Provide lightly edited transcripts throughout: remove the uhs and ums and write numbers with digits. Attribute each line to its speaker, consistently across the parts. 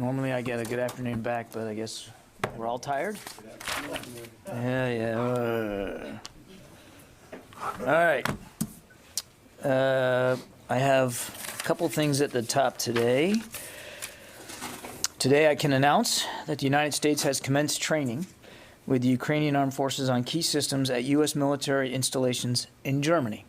Speaker 1: Normally I get a good afternoon back, but I guess we're all tired? Yeah. All right. I have a couple things at the top today. Today I can announce that the United States has commenced training with the Ukrainian Armed Forces on key systems at U.S. military installations in Germany.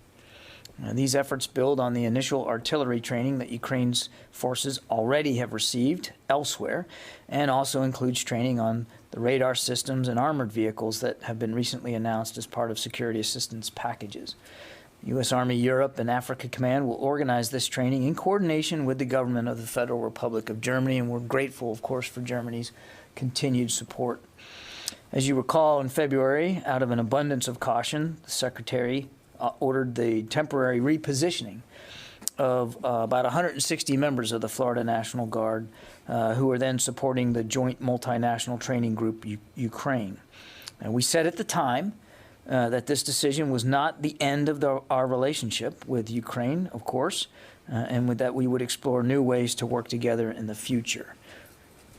Speaker 1: These efforts build on the initial artillery training that Ukraine's forces already have received elsewhere, and also includes training on the radar systems and armored vehicles that have been recently announced as part of security assistance packages. U.S. Army Europe and Africa Command will organize this training in coordination with the government of the Federal Republic of Germany, and we're grateful, of course, for Germany's continued support. As you recall, in February, out of an abundance of caution, the Secretary ordered the temporary repositioning of about 160 members of the Florida National Guard who are then supporting the Joint Multinational Training Group Ukraine. And we said at the time that this decision was not the end of our relationship with Ukraine, of course, and with that we would explore new ways to work together in the future.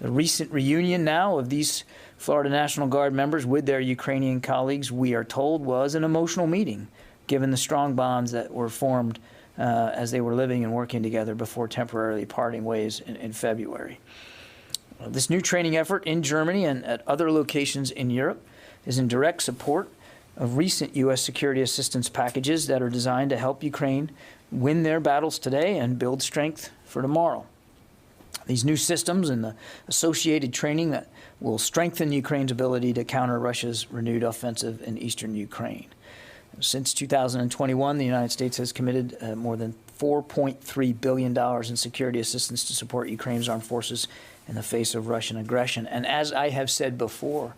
Speaker 1: The recent reunion now of these Florida National Guard members with their Ukrainian colleagues, we are told, was an emotional meeting, given the strong bonds that were formed as they were living and working together before temporarily parting ways in February. This new training effort in Germany and at other locations in Europe is in direct support of recent U.S. security assistance packages that are designed to help Ukraine win their battles today and build strength for tomorrow. These new systems and the associated training that will strengthen Ukraine's ability to counter Russia's renewed offensive in eastern Ukraine. Since 2021, the United States has committed more than $4.3 billion in security assistance to support Ukraine's armed forces in the face of Russian aggression. And as I have said before,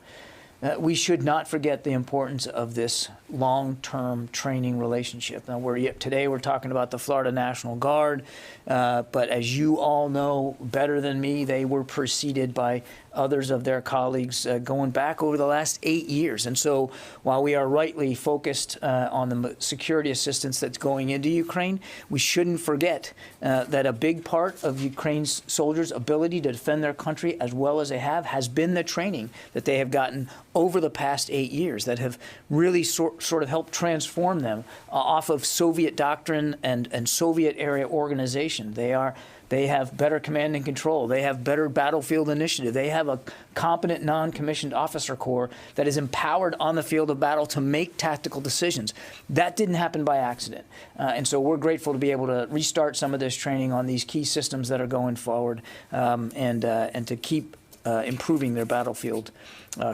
Speaker 1: we should not forget the importance of this long-term training relationship. Now, today we're talking about the Florida National Guard, but as you all know better than me, they were preceded by others of their colleagues going back over the last 8 years. And so while we are rightly focused on the security assistance that's going into Ukraine, we shouldn't forget that a big part of Ukraine's soldiers' ability to defend their country as well as they have has been the training that they have gotten over the past 8 years that have really sort of helped transform them off of Soviet doctrine and Soviet-era organization. They have better command and control. They have better battlefield initiative. They have a competent non-commissioned officer corps that is empowered on the field of battle to make tactical decisions. That didn't happen by accident. And so we're grateful to be able to restart some of this training on these key systems that are going forward and to keep improving their battlefield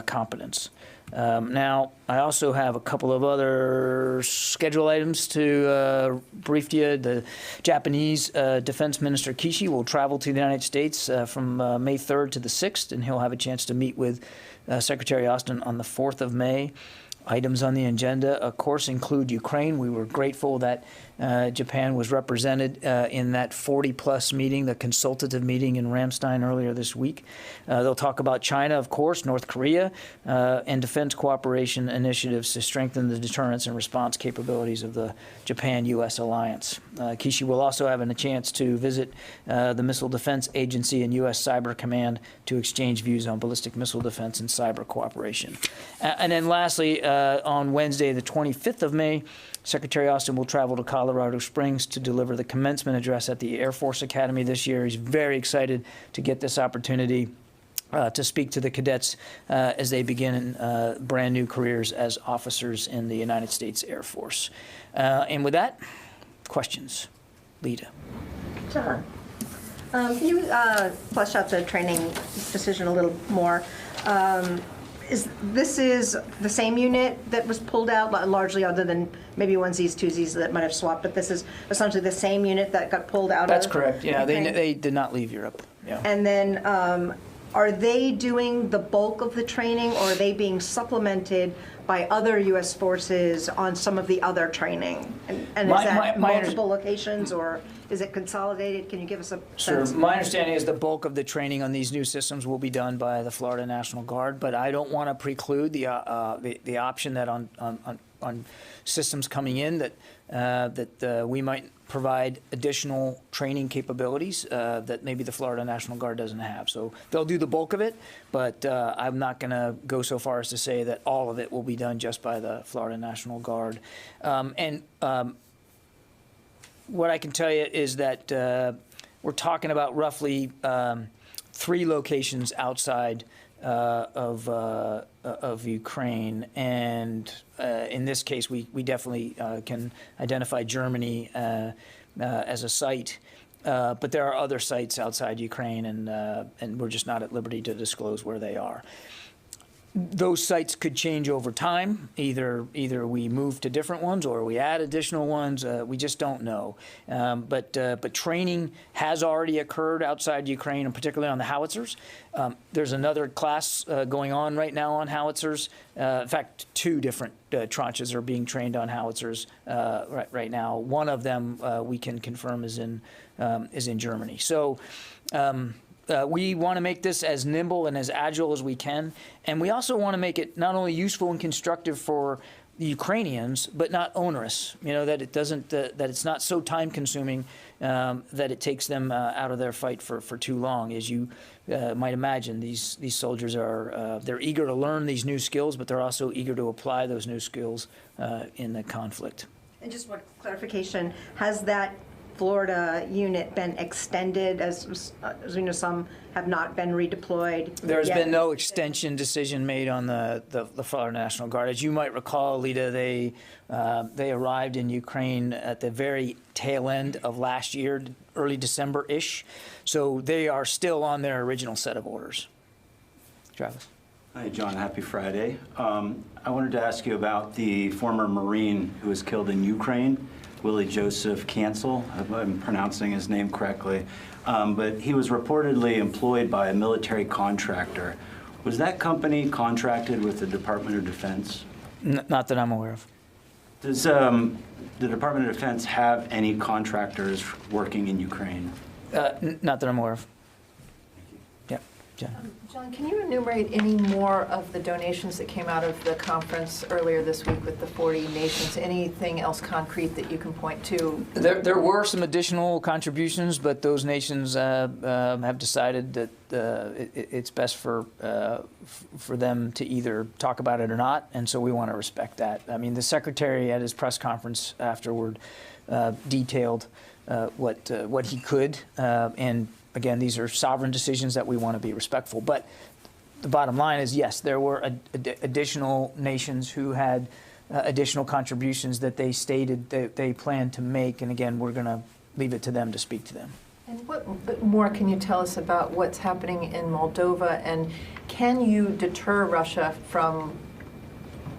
Speaker 1: competence. Now, I also have a couple of other schedule items to brief to you. The Japanese Defense Minister Kishi will travel to the United States from May 3rd to the 6th, and he'll have a chance to meet with Secretary Austin on the 4th of May. Items on the agenda, of course, include Ukraine. We were grateful that Japan was represented in that 40-plus meeting, the consultative meeting in Ramstein earlier this week. They'll talk about China, of course, North Korea, and defense cooperation initiatives to strengthen the deterrence and response capabilities of the Japan-U.S. alliance. Kishi will also have a chance to visit the Missile Defense Agency and U.S. Cyber Command to exchange views on ballistic missile defense and cyber cooperation. And then lastly, on Wednesday, the 25th of May, Secretary Austin will travel to Colorado Springs to deliver the commencement address at the Air Force Academy this year. He's very excited to get this opportunity to speak to the cadets as they begin brand new careers as officers in the United States Air Force. And with that, questions. Lita.
Speaker 2: John, can you flesh out the training decision a little more? This is the same unit that was pulled out, largely other than maybe onesies, twosies that might have swapped, but this is essentially the same unit that got pulled out.
Speaker 1: That's correct. Yeah, they did not leave Europe. Yeah.
Speaker 2: And then are they doing the bulk of the training, or are they being supplemented by other U.S. forces on some of the other training? And is that multiple locations, or is it consolidated? Can you give us a sense?
Speaker 1: Sure. My understanding is the bulk of the training on these new systems will be done by the Florida National Guard, but I don't want to preclude the option that on systems coming in that we might provide additional training capabilities that maybe the Florida National Guard doesn't have. So they'll do the bulk of it, but I'm not going to go so far as to say that all of it will be done just by the Florida National Guard. What I can tell you is that we're talking about roughly 3 locations outside of Ukraine, and in this case, we definitely can identify Germany as a site, but there are other sites outside Ukraine, and we're just not at liberty to disclose where they are. Those sites could change over time. Either we move to different ones or we add additional ones. We just don't know. But training has already occurred outside Ukraine, and particularly on the howitzers. There's another class going on right now on howitzers. In fact, 2 different tranches are being trained on howitzers right now. One of them we can confirm is in Germany. So. We want to make this as nimble and as agile as we can, and we also want to make it not only useful and constructive for the Ukrainians, but not onerous. You know, that it doesn't, that it's not so time-consuming that it takes them out of their fight for too long. As you might imagine, these soldiers are they're eager to learn these new skills, but they're also eager to apply those new skills in the conflict.
Speaker 2: And just one clarification: has that Florida unit been extended? As we know, some have not been redeployed.
Speaker 1: There's been no extension decision made on the Florida National Guard. As you might recall, Lita, they arrived in Ukraine at the very tail end of last year, early December-ish. So they are still on their original set of orders. Travis.
Speaker 3: Hi, John. Happy Friday. I wanted to ask you about the former Marine who was killed in Ukraine, Willie Joseph Cancel, if I'm pronouncing his name correctly. But he was reportedly employed by a military contractor. Was that company contracted with the Department of Defense?
Speaker 1: Not that I'm aware of.
Speaker 3: Does the Department of Defense have any contractors working in Ukraine?
Speaker 1: Not that I'm aware of. Yeah, Jen.
Speaker 4: John, can you enumerate any more of the donations that came out of the conference earlier this week with the 40 nations? Anything else concrete that you can point to?
Speaker 1: There were some additional contributions, but those nations have decided that it's best for them to either talk about it or not, and so we want to respect that. I mean, the Secretary at his press conference afterward detailed what he could, and again, these are sovereign decisions that we want to be respectful. But the bottom line is, yes, there were additional nations who had additional contributions that they stated that they planned to make. And again, we're going to leave it to them to speak to them.
Speaker 4: And what more can you tell us about what's happening in Moldova? And can you deter Russia from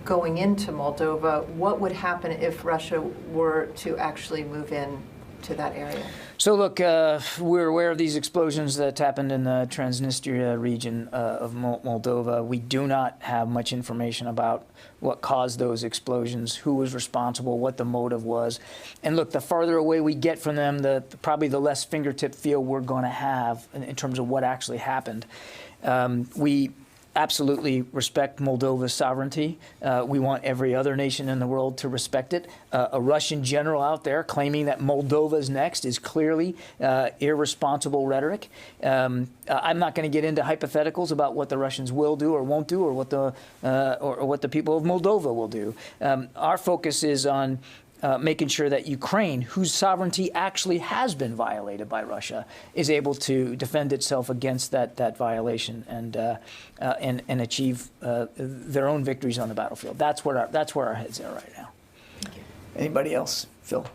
Speaker 4: going into Moldova? What would happen if Russia were to actually move in to that area?
Speaker 1: So look, we're aware of these explosions that happened in the Transnistria region of Moldova. We do not have much information about what caused those explosions, who was responsible, what the motive was. And look, the farther away we get from them, probably the less fingertip feel we're going to have in terms of what actually happened. We absolutely respect Moldova's sovereignty. We want every other nation in the world to respect it. A Russian general out there claiming that Moldova's next is clearly irresponsible rhetoric. I'm not going to get into hypotheticals about what the Russians will do or won't do, or what the people of Moldova will do. Our focus is on making sure that Ukraine, whose sovereignty actually has been violated by Russia, is able to defend itself against that violation and achieve their own victories on the battlefield. That's where our heads are right now.
Speaker 4: Thank you.
Speaker 1: Anybody else? Phil?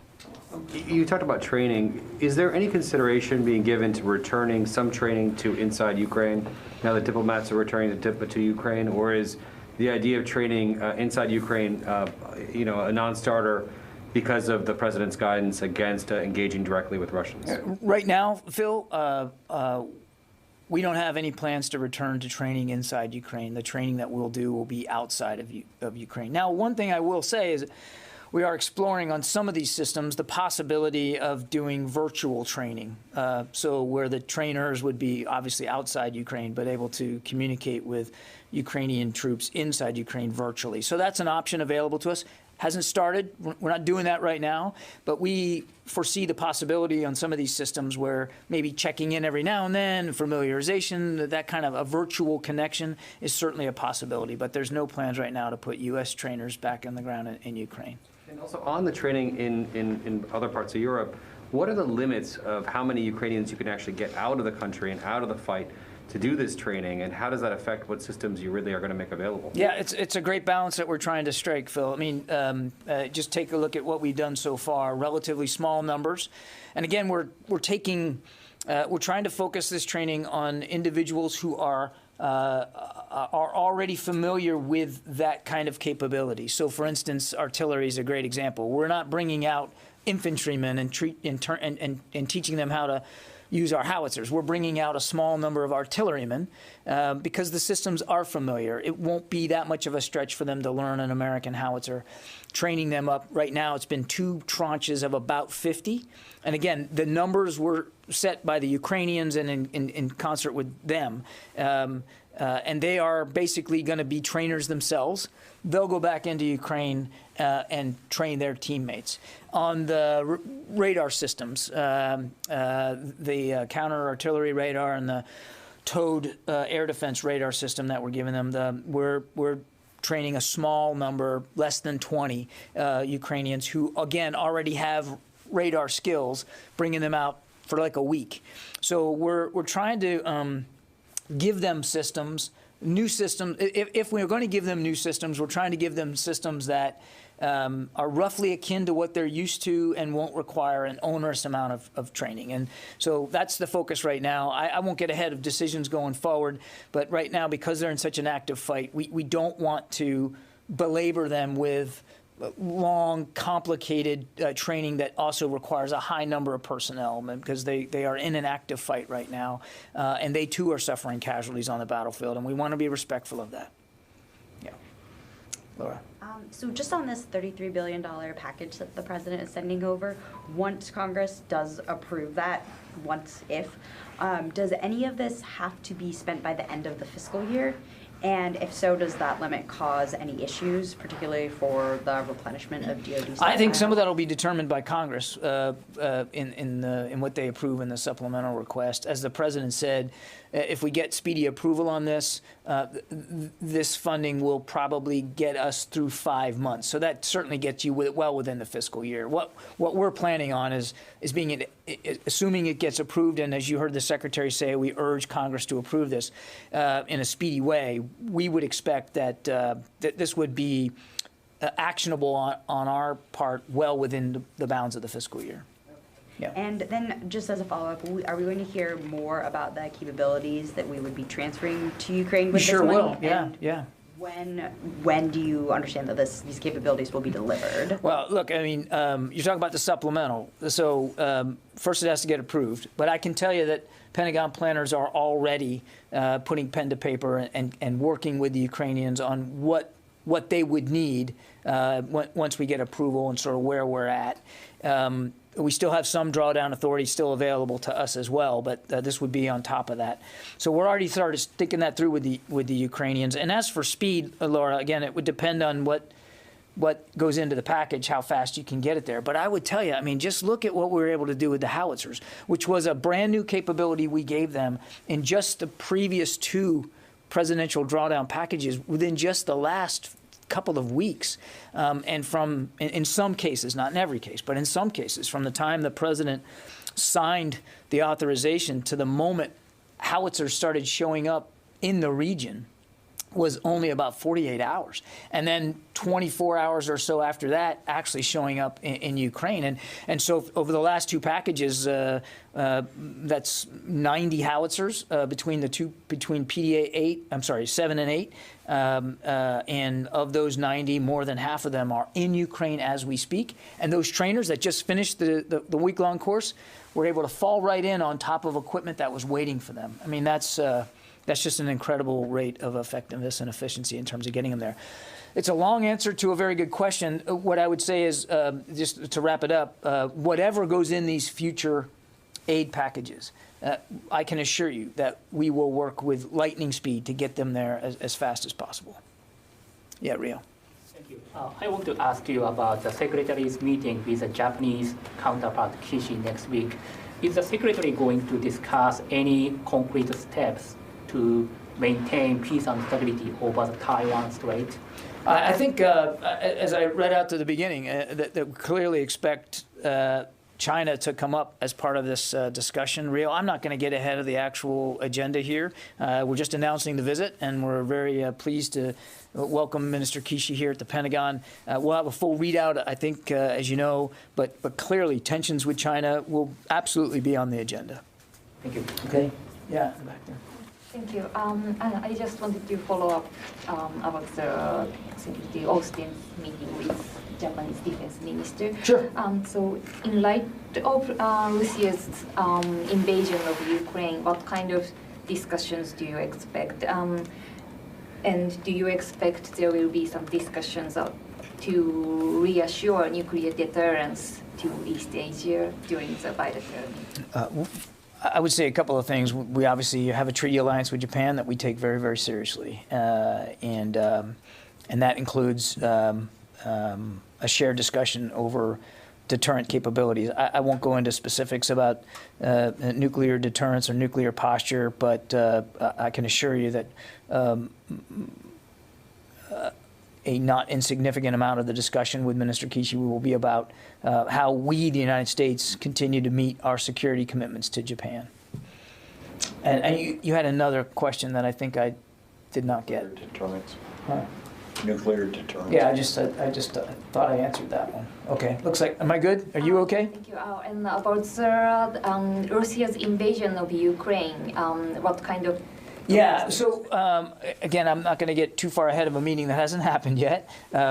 Speaker 5: You talked about training. Is there any consideration being given to returning some training to inside Ukraine now that diplomats are returning to Ukraine, or is the idea of training inside Ukraine, a non-starter because of the president's guidance against engaging directly with Russians?
Speaker 1: Right now, Phil, we don't have any plans to return to training inside Ukraine. The training that we'll do will be outside of Ukraine. Now, one thing I will say is we are exploring on some of these systems the possibility of doing virtual training. So where the trainers would be obviously outside Ukraine, but able to communicate with Ukrainian troops inside Ukraine virtually. So that's an option available to us. Hasn't started. We're not doing that right now, but we foresee the possibility on some of these systems where maybe checking in every now and then, familiarization, that kind of a virtual connection is certainly a possibility. But there's no plans right now to put U.S. trainers back on the ground in Ukraine.
Speaker 5: And also on the training in other parts of Europe, what are the limits of how many Ukrainians you can actually get out of the country and out of the fight to do this training, and how does that affect what systems you really are going to make available?
Speaker 1: Yeah, it's a great balance that we're trying to strike, Phil. I mean, just take a look at what we've done so far. Relatively small numbers, and again, we're trying to focus this training on individuals who are already familiar with that kind of capability. So, for instance, artillery is a great example. We're not bringing out infantrymen and teaching them how to use our howitzers. We're bringing out a small number of artillerymen because the systems are familiar. It won't be that much of a stretch for them to learn an American howitzer. Training them up right now, it's been 2 tranches of about 50. And again, the numbers were set by the Ukrainians and in concert with them. And they are basically going to be trainers themselves. They'll go back into Ukraine and train their teammates. On the radar systems, the counter-artillery radar and the towed air defense radar system that we're giving them, we're training a small number, less than 20 Ukrainians who, again, already have radar skills, bringing them out for like a week. So we're trying to give them systems, new systems. If we're going to give them new systems, we're trying to give them systems that are roughly akin to what they're used to and won't require an onerous amount of training. And so that's the focus right now. I won't get ahead of decisions going forward, but right now, because they're in such an active fight, we don't want to belabor them with long, complicated training that also requires a high number of personnel, because they are in an active fight right now, and they too are suffering casualties on the battlefield, and we want to be respectful of that. Yeah. Laura.
Speaker 6: So just on this $33 billion package that the president is sending over, once Congress does approve that, if, does any of this have to be spent by the end of the fiscal year? And if so, does that limit cause any issues, particularly for the replenishment of DoD stockpiles?
Speaker 1: I think some of that will be determined by Congress in what they approve in the supplemental request. As the president said, if we get speedy approval on this, this funding will probably get us through 5 months. So that certainly gets you well within the fiscal year. What we're planning on is assuming it gets approved, and as you heard the Secretary say, we urge Congress to approve this in a speedy way. We would expect that that this would be actionable on our part well within the bounds of the fiscal year. Yeah.
Speaker 6: And then just as a follow-up, are we going to hear more about the capabilities that we would be transferring to Ukraine with this money?
Speaker 1: We sure will, yeah,
Speaker 6: and
Speaker 1: yeah.
Speaker 6: When do you understand that these capabilities will be delivered?
Speaker 1: Well, look, I mean, you're talking about the supplemental. So first it has to get approved. But I can tell you that Pentagon planners are already putting pen to paper and working with the Ukrainians on what they would need once we get approval and sort of where we're at. We still have some drawdown authority still available to us as well, but this would be on top of that. So we're already started thinking that through with the Ukrainians. And as for speed, Laura, again, it would depend on what goes into the package, how fast you can get it there. But I would tell you, I mean, just look at what we were able to do with the howitzers, which was a brand new capability we gave them in just the previous 2 presidential drawdown packages within just the last couple of weeks. And in some cases, not in every case, but in some cases, from the time the president signed the authorization to the moment howitzers started showing up in the region was only about 48 hours. And then 24 hours or so after that, actually showing up in Ukraine. And so over the last 2 packages, that's 90 howitzers between PDA 7 and 8. And of those 90, more than half of them are in Ukraine as we speak. And those trainers that just finished the week-long course were able to fall right in on top of equipment that was waiting for them. I mean, that's just an incredible rate of effectiveness and efficiency in terms of getting them there. It's a long answer to a very good question. What I would say is, just to wrap it up, whatever goes in these future aid packages, I can assure you that we will work with lightning speed to get them there as fast as possible. Yeah, Rio.
Speaker 7: Thank you. I want to ask you about the Secretary's meeting with the Japanese counterpart Kishi next week. Is the Secretary going to discuss any concrete steps to maintain peace and stability over the Taiwan Strait?
Speaker 1: I think, as I read out to the beginning, that we clearly expect China to come up as part of this discussion. Rio, I'm not going to get ahead of the actual agenda here. We're just announcing the visit, and we're very pleased to welcome Minister Kishi here at the Pentagon. We'll have a full readout, I think, as you know, but clearly tensions with China will absolutely be on the agenda.
Speaker 7: Thank you.
Speaker 1: Okay. Yeah, back there.
Speaker 8: Thank you. I just wanted to follow up about the Secretary Austin's meeting with Japanese Defense Minister.
Speaker 1: Sure.
Speaker 8: So in light of Russia's invasion of Ukraine, what kind of discussions do you expect? And do you expect there will be some discussions to reassure nuclear deterrence to East Asia during the Biden term?
Speaker 1: I would say a couple of things. We obviously have a treaty alliance with Japan that we take very, very seriously, and that includes a shared discussion over deterrent capabilities. I won't go into specifics about nuclear deterrence or nuclear posture, but I can assure you that a not insignificant amount of the discussion with Minister Kishi will be about how we, the United States, continue to meet our security commitments to Japan. And you had another question that I think I did not get.
Speaker 9: Deterrence.
Speaker 1: Huh?
Speaker 9: Nuclear deterrence.
Speaker 1: Yeah, I just thought I answered that one. Okay, looks like, am I good? Are you okay?
Speaker 8: Thank you. And about the Russia's invasion of Ukraine, what kind of...
Speaker 1: Yeah, so again, I'm not going to get too far ahead of a meeting that hasn't happened yet.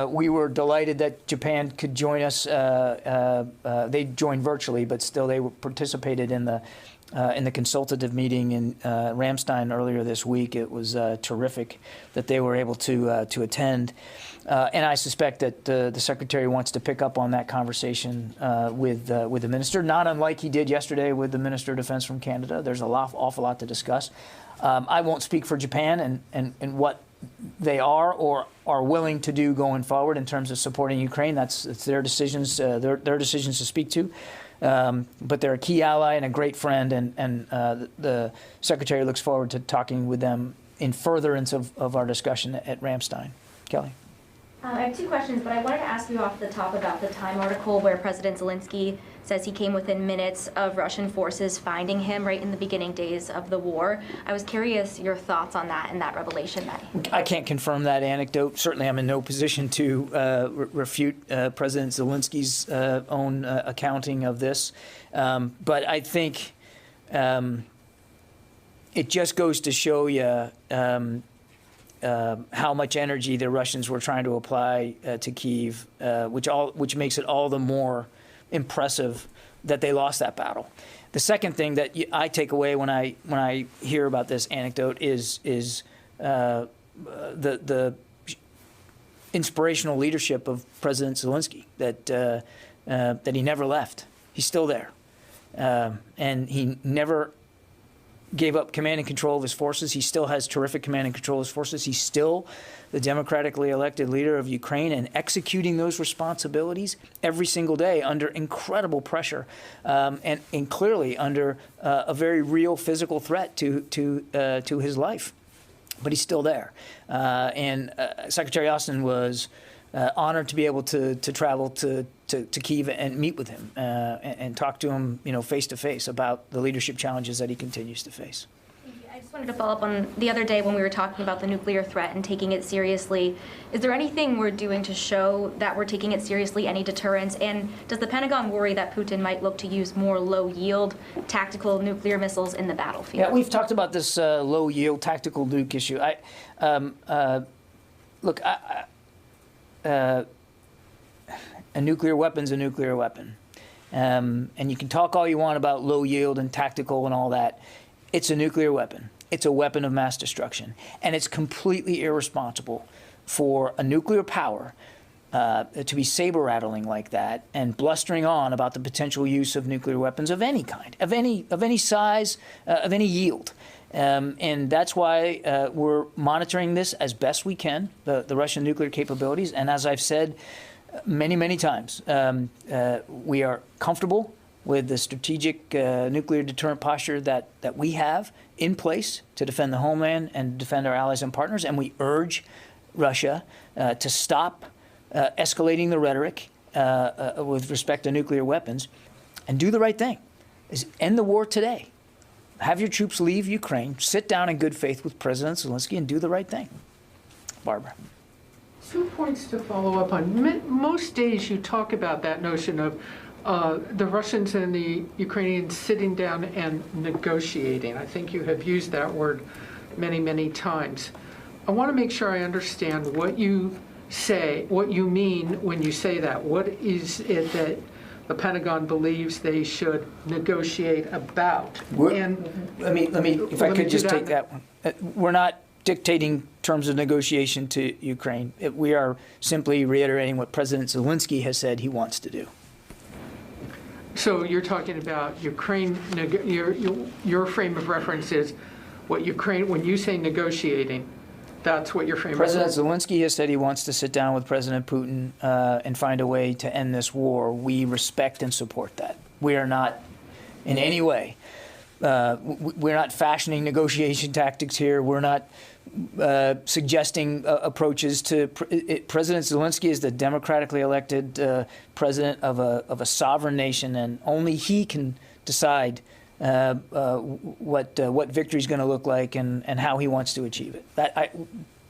Speaker 1: We were delighted that Japan could join us. They joined virtually, but still they participated in the consultative meeting in Ramstein earlier this week. It was terrific that they were able to attend. And I suspect that the Secretary wants to pick up on that conversation with the Minister, not unlike he did yesterday with the Minister of Defense from Canada. There's an awful lot to discuss. I won't speak for Japan and what they are or are willing to do going forward in terms of supporting Ukraine. It's their decisions, their decisions to speak to. But they're a key ally and a great friend, and the Secretary looks forward to talking with them in furtherance of our discussion at Ramstein. Kelly?
Speaker 10: I have two questions, but I wanted to ask you off the top about the Time article where President Zelensky says he came within minutes of Russian forces finding him right in the beginning days of the war. I was curious your thoughts on that and that revelation.
Speaker 1: I can't confirm that anecdote. Certainly I'm in no position to refute President Zelensky's own accounting of this. But I think it just goes to show you how much energy the Russians were trying to apply to Kyiv, which makes it all the more impressive that they lost that battle. The second thing that I take away when I hear about this anecdote is the inspirational leadership of President Zelensky, that he never left. He's still there, and he never gave up command and control of his forces. He still has terrific command and control of his forces. He's still the democratically elected leader of Ukraine and executing those responsibilities every single day under incredible pressure and clearly under a very real physical threat to his life. But he's still there. And Secretary Austin was honored to be able to travel to Kyiv and meet with him and talk to him, face to face about the leadership challenges that he continues to face.
Speaker 10: I just wanted to follow up on the other day when we were talking about the nuclear threat and taking it seriously. Is there anything we're doing to show that we're taking it seriously, any deterrence? And does the Pentagon worry that Putin might look to use more low-yield tactical nuclear missiles in the battlefield?
Speaker 1: Yeah, we've talked about this low-yield tactical nuke issue. Look, a nuclear weapon's a nuclear weapon. And you can talk all you want about low yield and tactical and all that. It's a nuclear weapon. It's a weapon of mass destruction. And it's completely irresponsible for a nuclear power to be saber-rattling like that and blustering on about the potential use of nuclear weapons of any kind, of any size, of any yield. And that's why we're monitoring this as best we can, the Russian nuclear capabilities. And as I've said many, many times, we are comfortable with the strategic nuclear deterrent posture that we have in place to defend the homeland and defend our allies and partners. And we urge Russia to stop escalating the rhetoric with respect to nuclear weapons and do the right thing, is end the war today. Have your troops leave Ukraine, sit down in good faith with President Zelensky, and do the right thing. Barbara.
Speaker 11: 2 points to follow up on. Most days you talk about that notion of the Russians and the Ukrainians sitting down and negotiating. I think you have used that word many, many times. I want to make sure I understand what you say, what you mean when you say that. What is it that the Pentagon believes they should negotiate about?
Speaker 1: Let me, if I could just take that one. We're not dictating terms of negotiation to Ukraine. We are simply reiterating what President Zelensky has said he wants to do.
Speaker 11: So you're talking about Ukraine, your frame of reference is what Ukraine, when you say negotiating, that's what your frame of reference is?
Speaker 1: President Zelensky has said he wants to sit down with President Putin and find a way to end this war. We respect and support that. We are not in any way, we're not fashioning negotiation tactics here. We're not suggesting approaches to President Zelensky is the democratically elected president of a sovereign nation, and only he can decide what victory is going to look like and how he wants to achieve it. I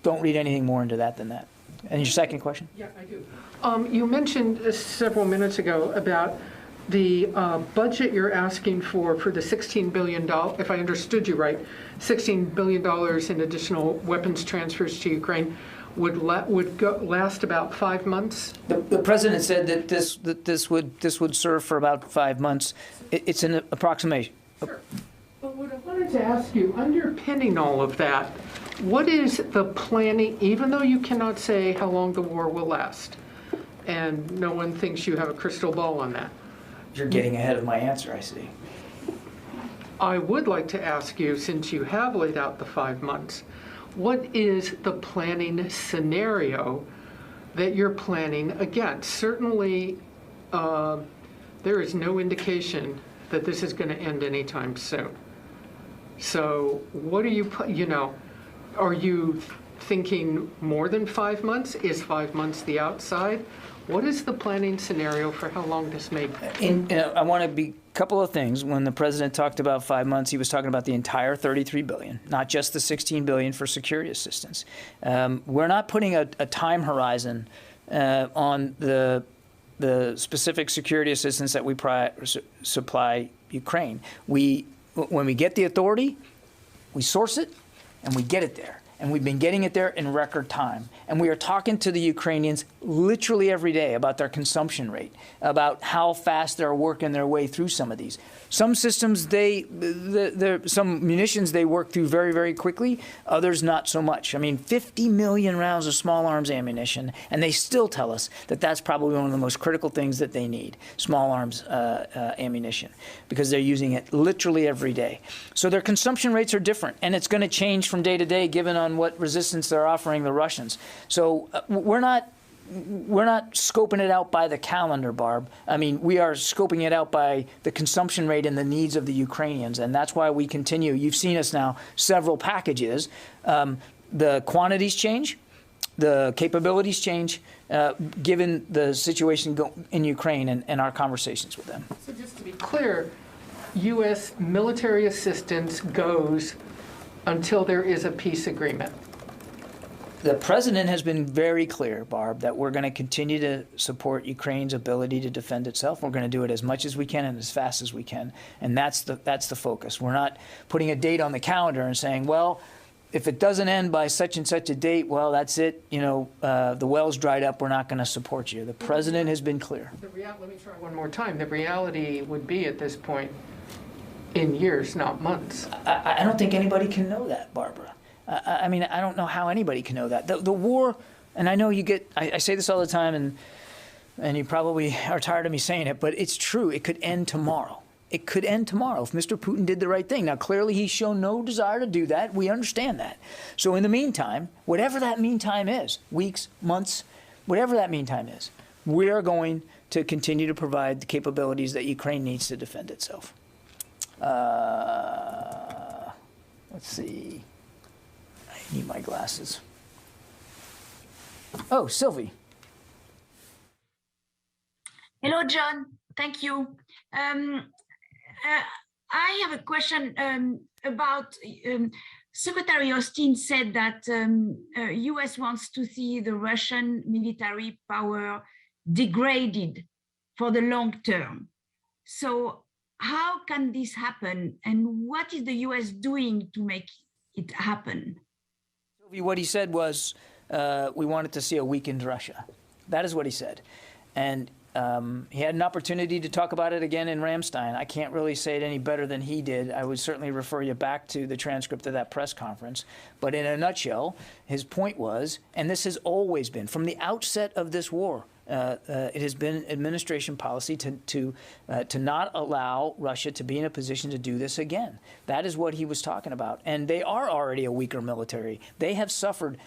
Speaker 1: don't read anything more into that than that. And your second question?
Speaker 11: Yeah, I do. You mentioned several minutes ago about the budget you're asking for the $16 billion, if I understood you right, $16 billion in additional weapons transfers to Ukraine would last about 5 months?
Speaker 1: The president said that this would serve for about 5 months. It's an approximation.
Speaker 11: Sure. But what I wanted to ask you, underpinning all of that, what is the planning, even though you cannot say how long the war will last, and no one thinks you have a crystal ball on that?
Speaker 1: You're getting ahead of my answer, I see.
Speaker 11: I would like to ask you, since you have laid out the 5 months, what is the planning scenario that you're planning against? Certainly, there is no indication that this is going to end anytime soon. So what are you, are you thinking more than 5 months? Is 5 months the outside? What is the planning scenario for how long this may be?
Speaker 1: I want to be a couple of things. When the president talked about 5 months, he was talking about the entire $33 billion, not just the $16 billion for security assistance. We're not putting a time horizon on the specific security assistance that we supply Ukraine. When we get the authority, we source it, and we get it there. And we've been getting it there in record time. And we are talking to the Ukrainians literally every day about their consumption rate, about how fast they're working their way through some of these. Some systems, some munitions they work through very, very quickly, others not so much. I mean, 50 million rounds of small arms ammunition, and they still tell us that that's probably one of the most critical things that they need, small arms ammunition, because they're using it literally every day. So their consumption rates are different, and it's going to change from day to day given on what resistance they're offering the Russians. So we're not scoping it out by the calendar, Barb. I mean, we are scoping it out by the consumption rate and the needs of the Ukrainians, and that's why we continue. You've seen us now, several packages. The quantities change, the capabilities change, given the situation in Ukraine and our conversations with them.
Speaker 11: So just to be clear, U.S. military assistance goes until there is a peace agreement.
Speaker 1: The president has been very clear, Barb, that we're going to continue to support Ukraine's ability to defend itself. We're going to do it as much as we can and as fast as we can. And that's the focus. We're not putting a date on the calendar and saying, well, if it doesn't end by such and such a date, well, that's it. The well's dried up. We're not going to support you. The president has been clear.
Speaker 11: Let me try one more time. The reality would be at this point in years, not months.
Speaker 1: I don't think anybody can know that, Barbara. I mean, I don't know how anybody can know that. The war, and I know you get, I say this all the time, and you probably are tired of me saying it, but it's true. It could end tomorrow. It could end tomorrow if Mr. Putin did the right thing. Now, clearly, he's shown no desire to do that. We understand that. So in the meantime, whatever that meantime is, weeks, months, whatever that meantime is, we are going to continue to provide the capabilities that Ukraine needs to defend itself. Let's see. I need my glasses. Oh, Sylvie.
Speaker 12: Hello, John. Thank you. I have a question about Secretary Austin said that U.S. wants to see the Russian military power degraded for the long term. So how can this happen, and what is the U.S. doing to make it happen?
Speaker 1: Sylvie, what he said was we wanted to see a weakened Russia. That is what he said. And he had an opportunity to talk about it again in Ramstein. I can't really say it any better than he did. I would certainly refer you back to the transcript of that press conference. But in a nutshell, his point was, and this has always been, from the outset of this war, it has been administration policy to not allow Russia to be in a position to do this again. That is what he was talking about. And they are already a weaker military. They have suffered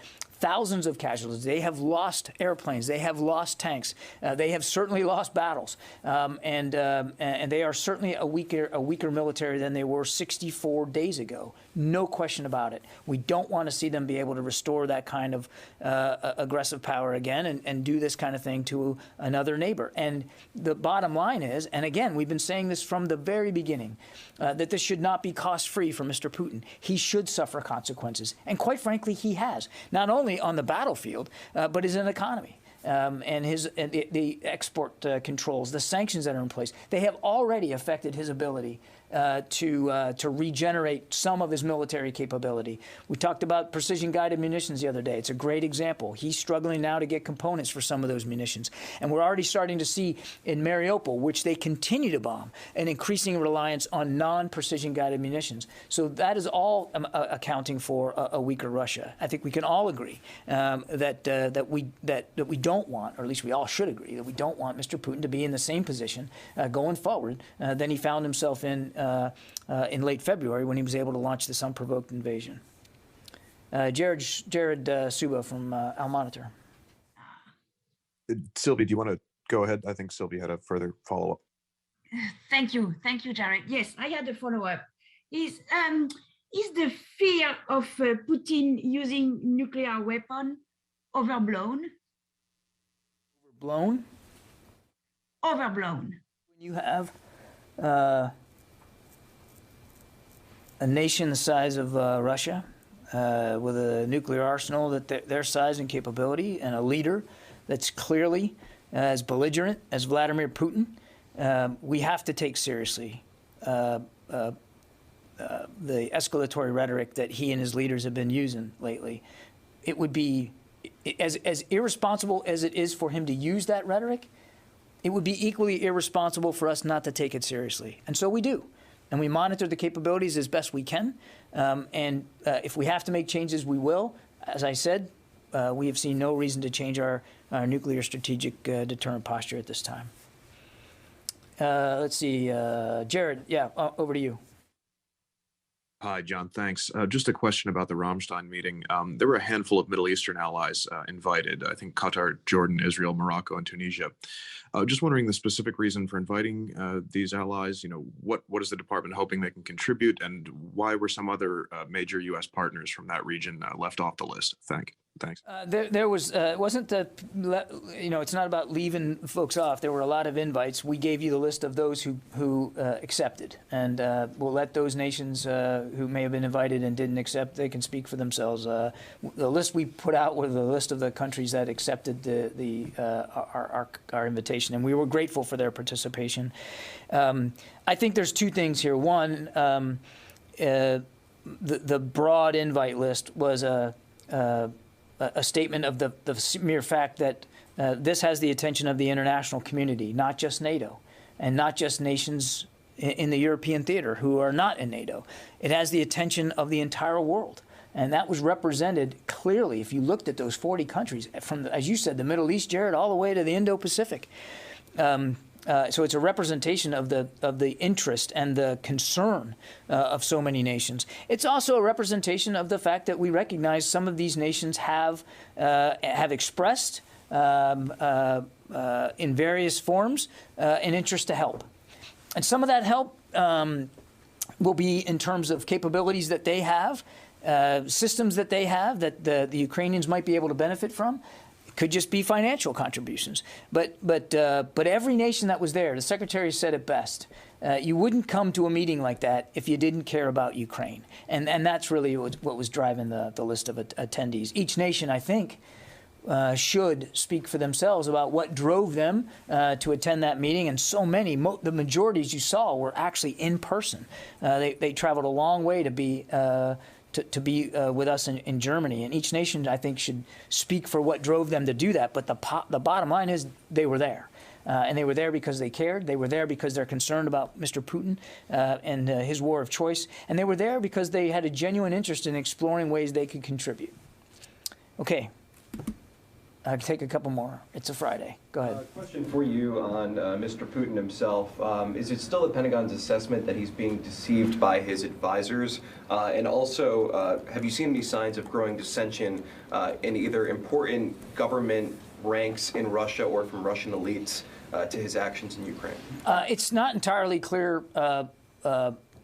Speaker 1: thousands of casualties. They have lost airplanes. They have lost tanks. They have certainly lost battles, and they are certainly a weaker military than they were 64 days ago. No question about it. We don't want to see them be able to restore that kind of aggressive power again and do this kind of thing to another neighbor. And the bottom line is, and again, we've been saying this from the very beginning, that this should not be cost-free for Mr. Putin. He should suffer consequences. And quite frankly, he has. Not only on the battlefield, but as an economy. And the export controls, the sanctions that are in place, they have already affected his ability to regenerate some of his military capability. We talked about precision-guided munitions the other day. It's a great example. He's struggling now to get components for some of those munitions. And we're already starting to see in Mariupol, which they continue to bomb, an increasing reliance on non-precision-guided munitions. So that is all accounting for a weaker Russia. I think we can all agree that we don't want, or at least we all should agree, that we don't want Mr. Putin to be in the same position going forward than he found himself in late February when he was able to launch this unprovoked invasion. Jared Suba from Al Monitor.
Speaker 13: Sylvie, do you want to go ahead? I think Sylvie had a further follow-up.
Speaker 12: Thank you, Jared. Yes, I had a follow-up. Is the fear of Putin using nuclear weapon overblown?
Speaker 1: Overblown?
Speaker 12: Overblown.
Speaker 1: When you have a nation the size of Russia, with a nuclear arsenal that their size and capability, and a leader that's clearly as belligerent as Vladimir Putin, we have to take seriously the escalatory rhetoric that he and his leaders have been using lately. It would be, as irresponsible as it is for him to use that rhetoric, it would be equally irresponsible for us not to take it seriously. And so we do. And we monitor the capabilities as best we can. And if we have to make changes, we will. As I said, we have seen no reason to change our nuclear strategic deterrent posture at this time. Let's see. Jared, over to you.
Speaker 13: Hi, John. Thanks. Just a question about the Ramstein meeting. There were a handful of Middle Eastern allies invited, I think Qatar, Jordan, Israel, Morocco, and Tunisia. Just wondering the specific reason for inviting these allies. What is the department hoping they can contribute, and why were some other major U.S. partners from that region left off the list? Thanks.
Speaker 1: There was, it wasn't that, it's not about leaving folks off. There were a lot of invites. We gave you the list of those who accepted. And we'll let those nations who may have been invited and didn't accept, they can speak for themselves. The list we put out was the list of the countries that accepted our invitation. And we were grateful for their participation. I think there's two things here. One, the broad invite list was a statement of the mere fact that this has the attention of the international community, not just NATO, and not just nations in the European theater who are not in NATO. It has the attention of the entire world. And that was represented clearly if you looked at those 40 countries, from, as you said, the Middle East, Jared, all the way to the Indo-Pacific. So it's a representation of the interest and the concern of so many nations. It's also a representation of the fact that we recognize some of these nations have expressed in various forms an interest to help. And some of that help will be in terms of capabilities that they have, systems that they have that the Ukrainians might be able to benefit from. It could just be financial contributions. But every nation that was there, the Secretary said it best, you wouldn't come to a meeting like that if you didn't care about Ukraine. And that's really what was driving the list of attendees. Each nation, I think, should speak for themselves about what drove them to attend that meeting. And so many, the majorities you saw were actually in person. They traveled a long way to be with us in Germany. And each nation, I think, should speak for what drove them to do that. But the bottom line is they were there. And they were there because they cared. They were there because they're concerned about Mr. Putin and his war of choice. And they were there because they had a genuine interest in exploring ways they could contribute. Okay. I'll take a couple more. It's a Friday. Go ahead.
Speaker 14: Question for you on Mr. Putin himself. Is it still the Pentagon's assessment that he's being deceived by his advisors? And also, have you seen any signs of growing dissension in either important government ranks in Russia or from Russian elites to his actions in Ukraine?
Speaker 1: It's not entirely clear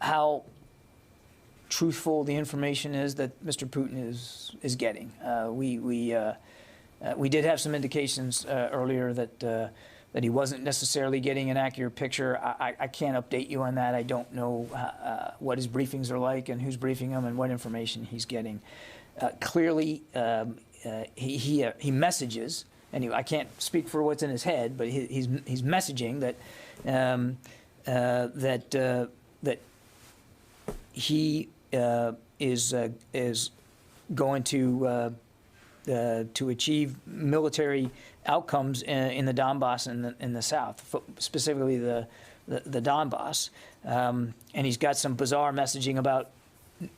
Speaker 1: how truthful the information is that Mr. Putin is getting. We did have some indications earlier that he wasn't necessarily getting an accurate picture. I can't update you on that. I don't know what his briefings are like and who's briefing him and what information he's getting. Clearly, he messages, and I can't speak for what's in his head, but he's messaging that that he is going to achieve military outcomes in the Donbass and in the south, specifically the Donbass. And he's got some bizarre messaging about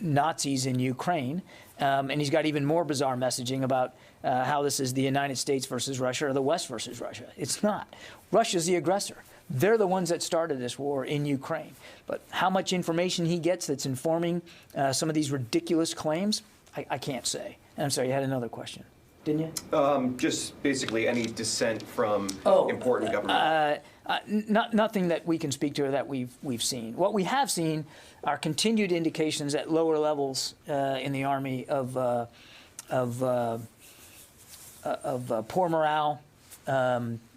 Speaker 1: Nazis in Ukraine. And he's got even more bizarre messaging about how this is the United States versus Russia or the West versus Russia. It's not. Russia's the aggressor. They're the ones that started this war in Ukraine. But how much information he gets that's informing some of these ridiculous claims, I can't say. I'm sorry, you had another question, didn't you?
Speaker 14: Just basically any dissent from important government.
Speaker 1: Nothing that we can speak to or that we've seen. What we have seen are continued indications at lower levels in the Army of poor morale,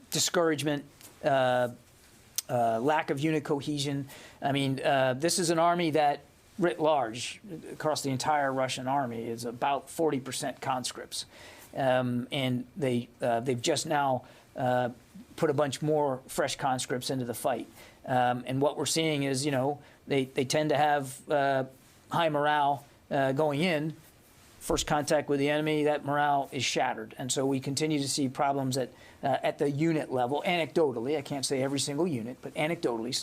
Speaker 1: discouragement, lack of unit cohesion. I mean, this is an army that, writ large, across the entire Russian army, is about 40% conscripts, and they've just now put a bunch more fresh conscripts into the fight. And what we're seeing is, they tend to have high morale going in. First contact with the enemy, that morale is shattered, and so we continue to see problems at the unit level. Anecdotally, I can't say every single unit, but anecdotally,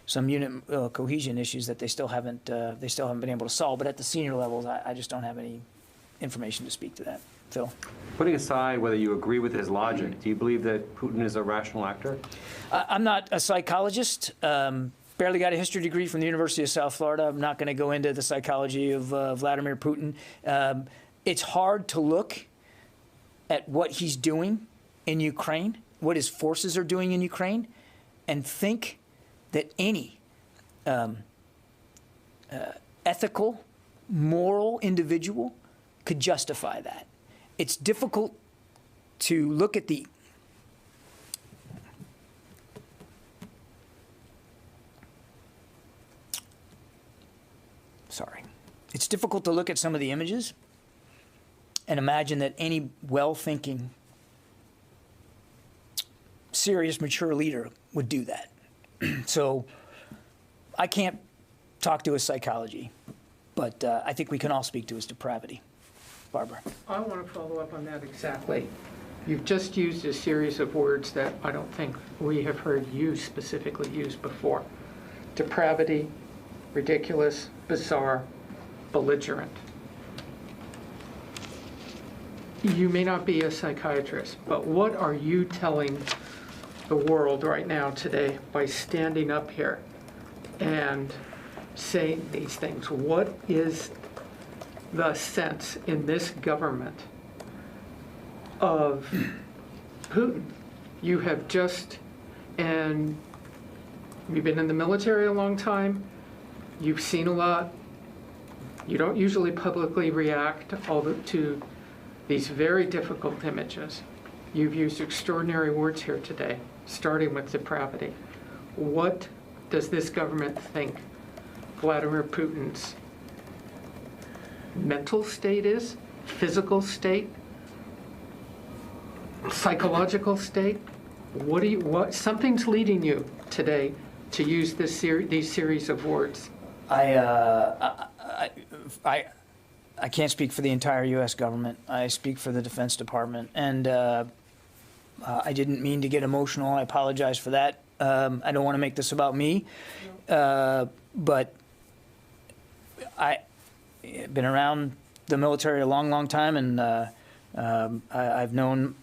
Speaker 1: some unit cohesion issues that they still haven't been able to solve. But at the senior levels, I just don't have any information to speak to that. Phil?
Speaker 5: Putting aside whether you agree with his logic, do you believe that Putin is a rational actor?
Speaker 1: I'm not a psychologist. Barely got a history degree from the University of South Florida. I'm not going to go into the psychology of Vladimir Putin. It's hard to look at what he's doing in Ukraine, what his forces are doing in Ukraine, and think that any ethical, moral individual could justify that. It's difficult to look at the It's difficult to look at some of the images and imagine that any well-thinking, serious, mature leader would do that. So I can't talk to his psychology, but I think we can all speak to his depravity. Barbara.
Speaker 11: I want to follow up on that exactly. You've just used a series of words that I don't think we have heard you specifically use before. Depravity, ridiculous, bizarre, belligerent. You may not be a psychiatrist, but what are you telling the world right now today by standing up here and saying these things. What is the sense in this government of Putin? You have just, and you've been in the military a long time, you've seen a lot, you don't usually publicly react to these very difficult images. You've used extraordinary words here today, starting with depravity. What does this government think Vladimir Putin's mental state is, physical state, psychological state? Something's leading you today to use these series of words.
Speaker 1: I can't speak for the entire U.S. government. I speak for the Defense Department, and I didn't mean to get emotional. I apologize for that. I don't want to make this about me, but I've been around the military a long, long time, and I've known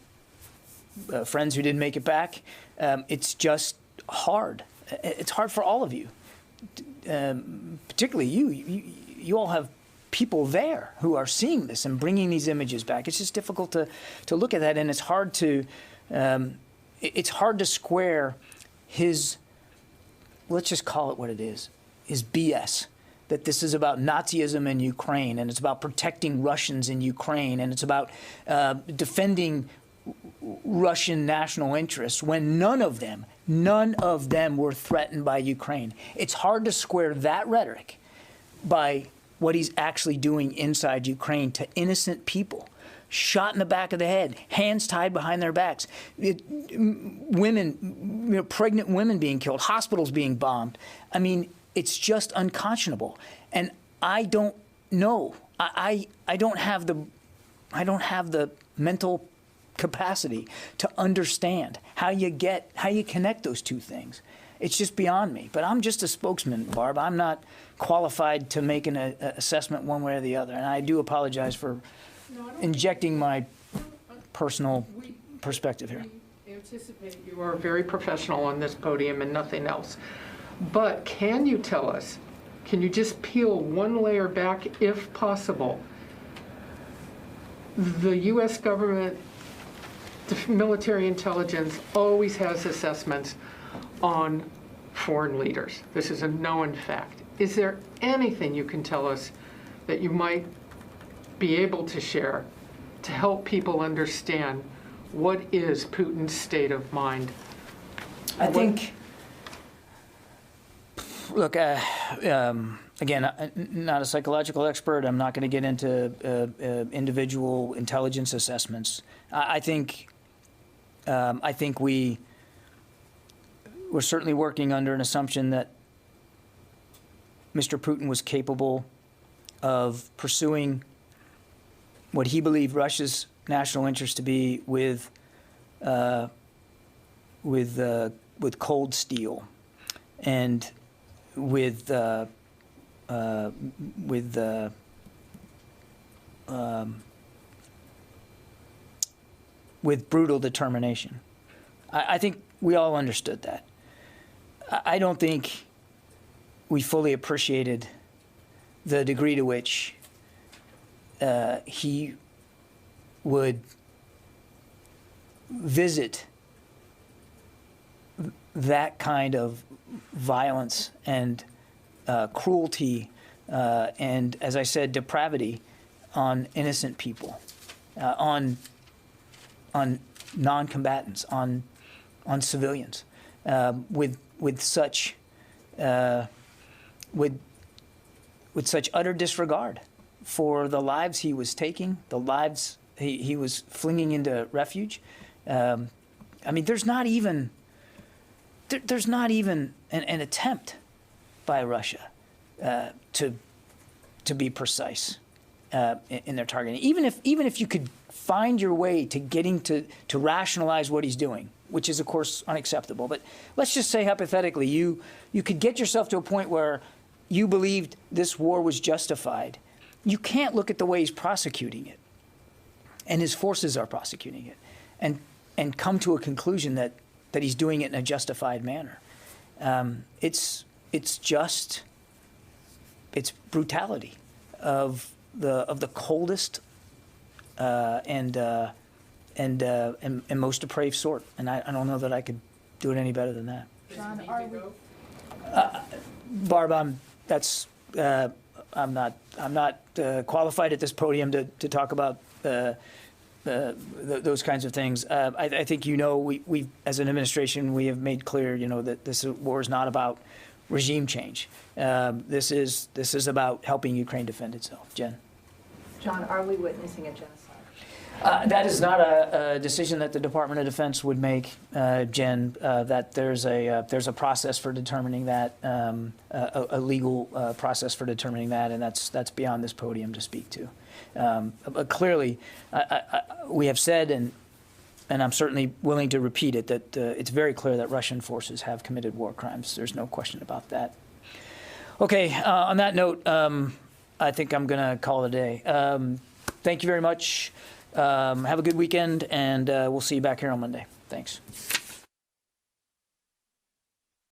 Speaker 1: friends who didn't make it back. It's just hard. It's hard for all of you, particularly you. You all have people there who are seeing this and bringing these images back. It's just difficult to look at that, and it's hard to square his, let's just call it what it is, his BS. That this is about Nazism in Ukraine, and it's about protecting Russians in Ukraine, and it's about defending Russian national interests when none of them were threatened by Ukraine. It's hard to square that rhetoric by what he's actually doing inside Ukraine to innocent people, shot in the back of the head, hands tied behind their backs, women, pregnant women being killed, hospitals being bombed. I mean, it's just unconscionable. And I don't know. I don't have the mental capacity to understand how you connect those two things. It's just beyond me. But I'm just a spokesman, Barb. I'm not qualified to make an assessment one way or the other. And I do apologize for injecting my personal perspective here.
Speaker 11: We anticipate you are very professional on this podium and nothing else. But can you tell us, can you just peel one layer back, if possible? The U.S. government, the military intelligence always has assessments on foreign leaders. This is a known fact. Is there anything you can tell us that you might be able to share to help people understand what is Putin's state of mind?
Speaker 1: I think, look, again, not a psychological expert. I'm not going to get into individual intelligence assessments. I think we're certainly working under an assumption that Mr. Putin was capable of pursuing what he believed Russia's national interest to be with cold steel and with brutal determination. I think we all understood that. I don't think we fully appreciated the degree to which he would visit that kind of violence and cruelty and, as I said, depravity on innocent people, on non-combatants, on civilians, with such utter disregard for the lives he was taking, the lives he was flinging into refuge. I mean, there's not even an attempt by Russia to be precise in their targeting. Even if you could find your way to getting to rationalize what he's doing, which is of course unacceptable. But let's just say hypothetically, you could get yourself to a point where you believed this war was justified. You can't look at the way he's prosecuting it, and his forces are prosecuting it, and come to a conclusion that that he's doing it in a justified manner. It's brutality of the coldest and most depraved sort, and I don't know that I could do it any better than that.
Speaker 8: John, are we?
Speaker 1: Barb, I'm not qualified at this podium to talk about those kinds of things. I think we as an administration we have made clear that this war is not about regime change. This is about helping Ukraine defend itself. Jen.
Speaker 4: John, are we witnessing a genocide?
Speaker 1: That is not a decision that the Department of Defense would make, Jen. That there's a process for determining that, a legal process for determining that, and that's beyond this podium to speak to. But clearly, we have said, and I'm certainly willing to repeat it, that it's very clear that Russian forces have committed war crimes. There's no question about that. Okay, on that note, I think I'm going to call it a day. Thank you very much. Have a good weekend, and we'll see you back here on Monday. Thanks.